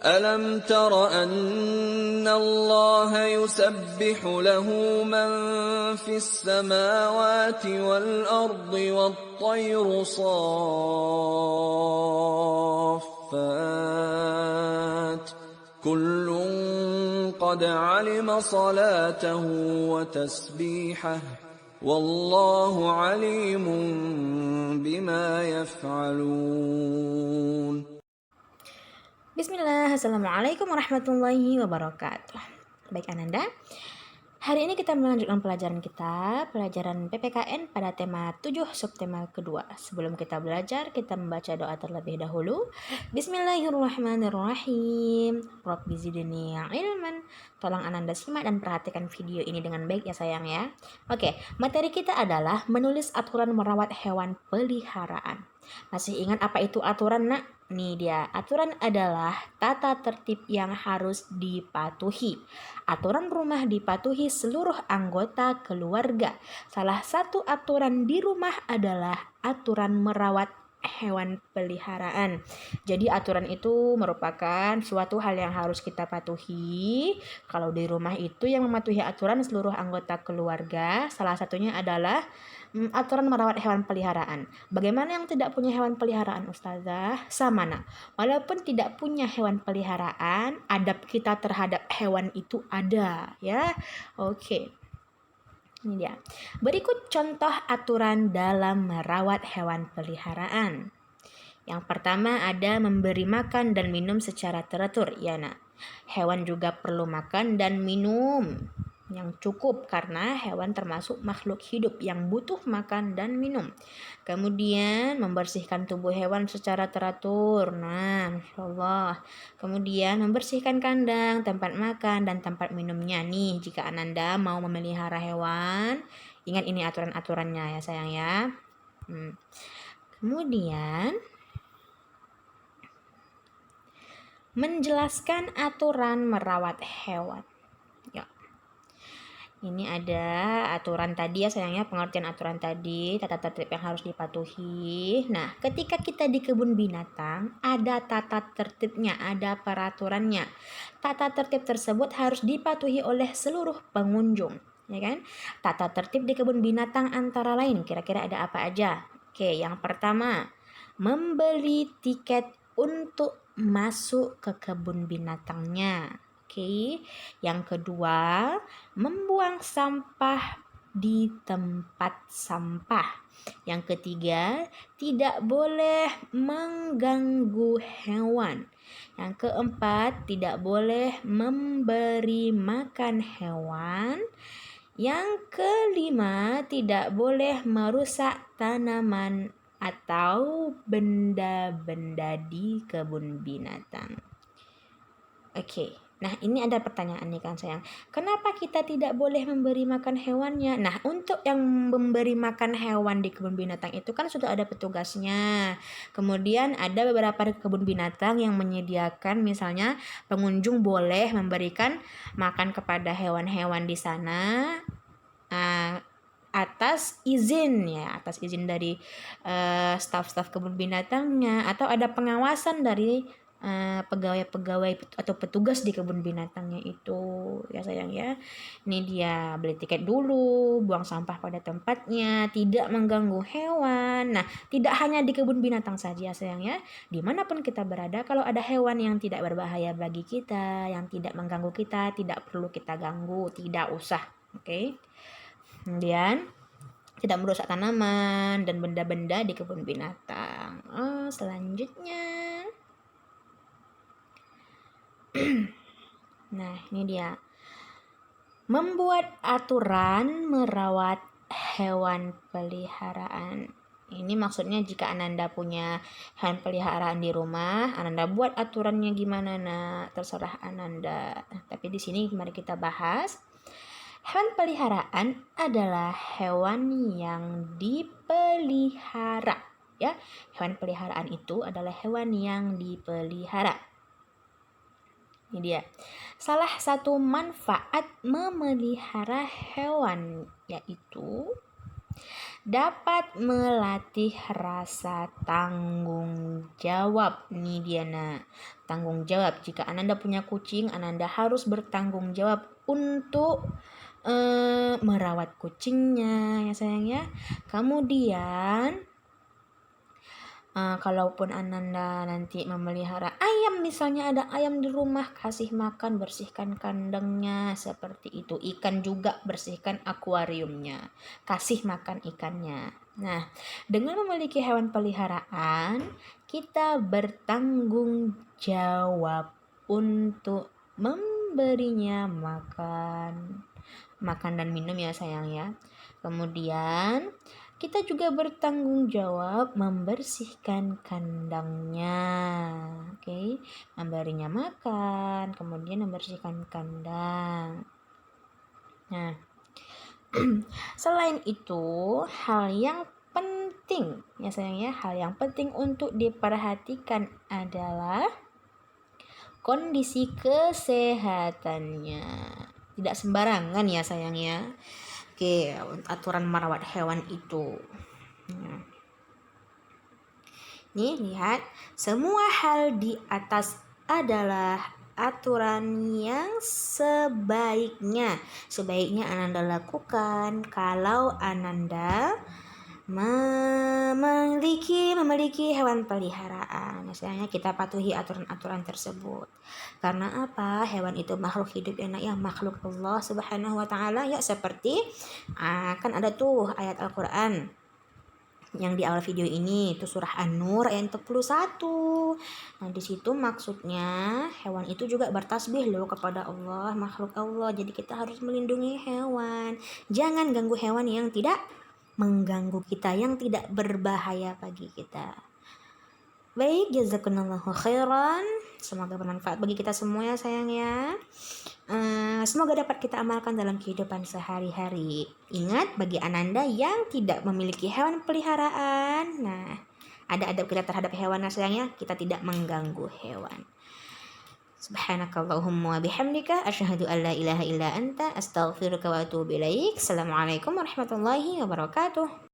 ألم تر أن الله يسبح له من في السماوات والأرض والطير صافات كل قد علم صلاته وتسبيحه والله عليم بما يفعلون. Bismillah, Assalamualaikum warahmatullahi wabarakatuh. Baik Ananda, hari ini kita melanjutkan pelajaran PPKN pada tema 7 subtema kedua. Sebelum kita belajar, kita membaca doa terlebih dahulu. Bismillahirrahmanirrahim. Rabbi zidni ilman. Tolong Ananda simak dan perhatikan video ini dengan baik ya sayang ya. Oke, materi kita adalah menulis aturan merawat hewan peliharaan. Masih ingat apa itu aturan, Nak? Nih dia, aturan adalah tata tertib yang harus dipatuhi. Aturan rumah dipatuhi seluruh anggota keluarga. Salah satu aturan di rumah adalah aturan merawat hewan peliharaan. Jadi aturan itu merupakan suatu hal yang harus kita patuhi. Kalau di rumah itu yang mematuhi aturan seluruh anggota keluarga, salah satunya adalah aturan merawat hewan peliharaan. Bagaimana yang tidak punya hewan peliharaan, Ustazah? Sama, Nak. Walaupun tidak punya hewan peliharaan, adab kita terhadap hewan itu ada, ya. Oke. Ini dia. Berikut contoh aturan dalam merawat hewan peliharaan. Yang pertama ada memberi makan dan minum secara teratur, ya Nak. Hewan juga perlu makan dan minum yang cukup karena hewan termasuk makhluk hidup yang butuh makan dan minum. Kemudian membersihkan tubuh hewan secara teratur. Nah, Masya Allah. Kemudian membersihkan kandang, tempat makan, dan tempat minumnya. Nih, jika Ananda mau memelihara hewan, ingat ini aturan-aturannya ya sayang ya. Kemudian menjelaskan aturan merawat hewan. Ini ada aturan tadi ya sayangnya, pengertian aturan tadi, tata tertib yang harus dipatuhi. Nah, ketika kita di kebun binatang, ada tata tertibnya, ada peraturannya. Tata tertib tersebut harus dipatuhi oleh seluruh pengunjung, ya kan? Tata tertib di kebun binatang antara lain, kira-kira ada apa aja? Oke, yang pertama, membeli tiket untuk masuk ke kebun binatangnya. Oke, yang kedua, membuang sampah di tempat sampah. Yang ketiga, tidak boleh mengganggu hewan. Yang keempat, tidak boleh memberi makan hewan. Yang kelima, tidak boleh merusak tanaman atau benda-benda di kebun binatang. Oke. Nah, ini ada pertanyaan nih kan sayang. Kenapa kita tidak boleh memberi makan hewannya? Nah, untuk yang memberi makan hewan di kebun binatang itu kan sudah ada petugasnya. Kemudian ada beberapa kebun binatang yang menyediakan misalnya pengunjung boleh memberikan makan kepada hewan-hewan di sana atas izin dari staf-staf kebun binatangnya, atau ada pengawasan dari pegawai-pegawai atau petugas di kebun binatangnya itu ya sayang ya. Ini dia, beli tiket dulu, buang sampah pada tempatnya, tidak mengganggu hewan. Nah, tidak hanya di kebun binatang saja sayang ya, dimanapun kita berada, kalau ada hewan yang tidak berbahaya bagi kita, yang tidak mengganggu kita, tidak perlu kita ganggu, tidak usah. Oke. Kemudian tidak merusak tanaman dan benda-benda di kebun binatang. Selanjutnya nah, ini dia. Membuat aturan merawat hewan peliharaan. Ini maksudnya jika Ananda punya hewan peliharaan di rumah, Ananda buat aturannya gimana, nah terserah Ananda. Tapi di sini mari kita bahas. Hewan peliharaan adalah hewan yang dipelihara, ya. Hewan peliharaan itu adalah hewan yang dipelihara. Ini dia. Salah satu manfaat memelihara hewan yaitu dapat melatih rasa tanggung jawab. Nih dia nak, tanggung jawab. Jika Ananda punya kucing, Ananda harus bertanggung jawab untuk merawat kucingnya ya sayang ya. Kemudian kalaupun Ananda nanti memelihara ayam, misalnya ada ayam di rumah, kasih makan, bersihkan kandangnya seperti itu. Ikan juga, bersihkan akuariumnya, kasih makan ikannya. Nah, dengan memiliki hewan peliharaan, kita bertanggung jawab untuk memberinya makan dan minum ya sayang ya. Kemudian kita juga bertanggung jawab membersihkan kandangnya, oke? Memberinya makan, kemudian membersihkan kandang. Nah, selain itu, hal yang penting ya sayang ya, hal yang penting untuk diperhatikan adalah kondisi kesehatannya. Tidak sembarangan ya sayang ya. Oke, aturan merawat hewan itu. Nih, lihat. Semua hal di atas adalah aturan yang sebaiknya Ananda lakukan kalau Ananda memiliki hewan peliharaan. Misalnya kita patuhi aturan-aturan tersebut. Karena apa? Hewan itu makhluk hidup yang makhluk Allah Subhanahu wa taala ya, seperti kan ada tuh ayat Al-Qur'an yang di awal video ini itu surah An-Nur ayat 41. Nah, di situ maksudnya hewan itu juga bertasbih loh kepada Allah, makhluk Allah. Jadi kita harus melindungi hewan. Jangan ganggu hewan yang tidak mengganggu kita, yang tidak berbahaya bagi kita. Baik, jazakumullahu khairan. Semoga bermanfaat bagi kita semua ya sayang ya. Semoga dapat kita amalkan dalam kehidupan sehari-hari. Ingat, bagi Ananda yang tidak memiliki hewan peliharaan, nah, ada adab kita terhadap hewan ya sayang ya. Kita tidak mengganggu hewan. Subhanakallahumma wa bihamdika asyhadu an la ilaha illa anta astaghfiruka wa atubu ilaik. Assalamualaikum warahmatullahi wabarakatuh.